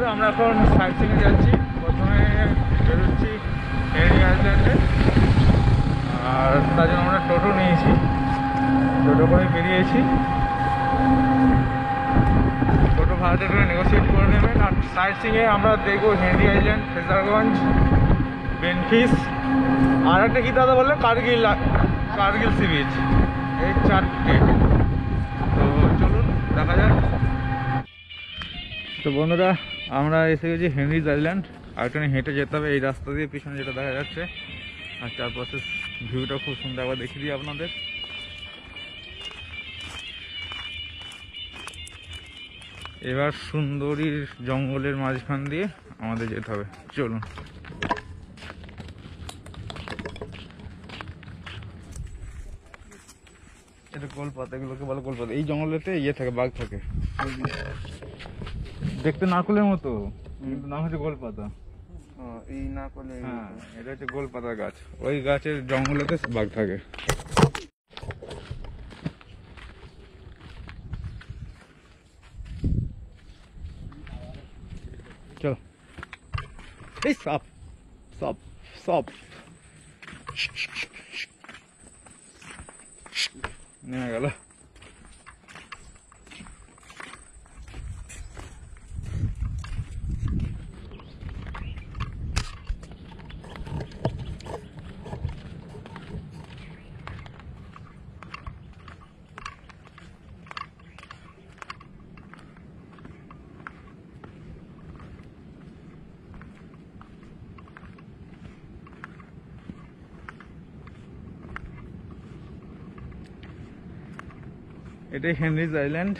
বন্ধুরা, আমরা এখন সাইট সিইংয়ে যাচ্ছি। প্রথমে বেরোচ্ছি হেনরি আইল্যান্ডে, আর তার জন্য আমরা টোটো নিয়েছি, টোটো করে বেরিয়েছি। টোটো ভাড়াটা করে নেগোসিয়েট করে নেবেন। আর সাইট সিইংয়ে আমরা দেখবো হেনরি আইল্যান্ড, ফ্রেজারগঞ্জ, বেনফিস, আর একটা কি দাদা বললেন, কার্গিল সি বিচ, এই চারটে। তো চলুন দেখা যাক। তো বন্ধুরা, আমরা এসে গেছি হেনরিজ আইল্যান্ড। আর এখানে হেঁটে যেতে হবে এই রাস্তা দিয়ে, পিছনে যেটা দেখা যাচ্ছে। আর চারপাশের ভিউটা খুব সুন্দর, আবার দেখিয়ে দিই আপনাদের। এবার সুন্দরীর জঙ্গলের মাঝখান দিয়ে আমাদের যেতে হবে, চলুন। এটা গোলপাতা, এগুলোকে বলে গোলপাতা। এই জঙ্গলেতে থাকে, বাঘ থাকে, দেখতে নারকেলের মতো, কিন্তু নাম হচ্ছে গোলপাতা। এই নারকেলের, হ্যাঁ, এটা হচ্ছে গোলপাতা গাছ। ওই গাছের জঙ্গলেতে বাঘ থাকে। চলো, এই সাপ সাপ সাপ নেমে গেল। এটাই হেনরিজ আইল্যান্ড।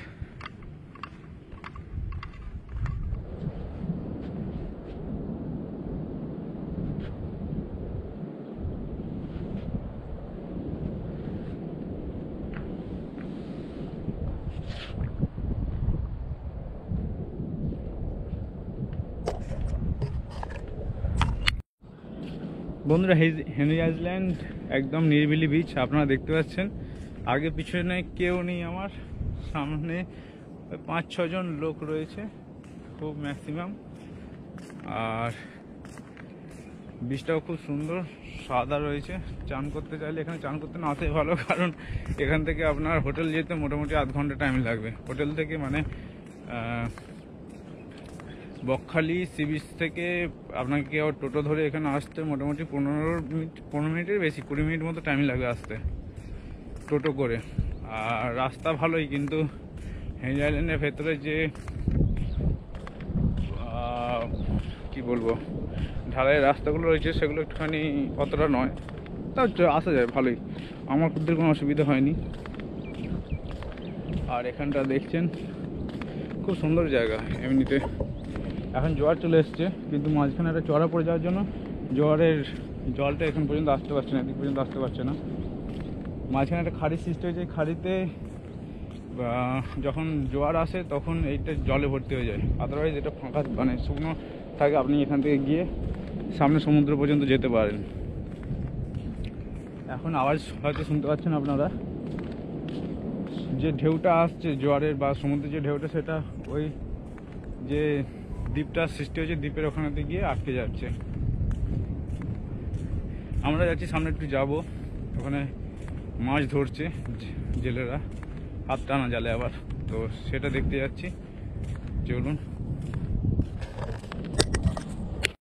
বন্ধুরা, হেনরি আইল্যান্ড একদম নিরিবিলি বিচ, আপনারা দেখতে পাচ্ছেন। আগে পিছনে কেউ নেই, আমার সামনে 5-6 জন লোক রয়েছে, খুব ম্যাক্সিমাম। আর বিচটাও খুব সুন্দর, সাদা রয়েছে। চান করতে চাইলে এখানে চান করতে না আসাই ভালো, কারণ এখান থেকে আপনার হোটেল যেতে মোটামুটি আধ ঘন্টা টাইম লাগবে। হোটেল থেকে মানে বকখালি সি বিচ থেকে আপনাকে টোটো ধরে এখানে আসতে মোটামুটি 15 মিনিটের বেশি, 20 মিনিট মতো টাইম লাগবে আসতে টোটো করে। আর রাস্তা ভালোই, কিন্তু হেনরি আইল্যান্ডের ভেতরে যে কি বলবো, ঢালাই রাস্তাগুলো রয়েছে সেগুলো একটুখানি অতটা নয়, তাও আসা যায় ভালোই, আমার খুব কোনো অসুবিধা হয়নি। আর এখানটা দেখছেন খুব সুন্দর জায়গা এমনিতে। এখন জোয়ার চলে এসছে, কিন্তু মাঝখানে একটা চড়া পড়ে যাওয়ার জন্য জোয়ারের জলটা এখন পর্যন্ত আসতে পারছে না, এদিক পর্যন্ত আসতে পারছে না। মাঝখানে একটা খাড়ি সৃষ্টি হয়েছে, খাড়িতে যখন জোয়ার আসে তখন এইটা জলে ভর্তি হয়ে যায়। আদারওয়াইজ এটা ফাঁকা মানে শুকনো থাকে, আপনি এখান থেকে গিয়ে সামনে সমুদ্র পর্যন্ত যেতে পারেন। এখন আওয়াজ হয়তো শুনতে পাচ্ছেন আপনারা, যে ঢেউটা আসছে জোয়ারের বা সমুদ্রের যে ঢেউটা, সেটা ওই যে দ্বীপটা সৃষ্টি হয়েছে, দ্বীপের ওখানেতে গিয়ে আটকে যাচ্ছে। আমরা যাচ্ছি সামনে, একটু যাব, ওখানে মাছ ধরছে জেলেরা, হাত টানা জালে আবার, তো সেটা দেখতে যাচ্ছি, চলুন।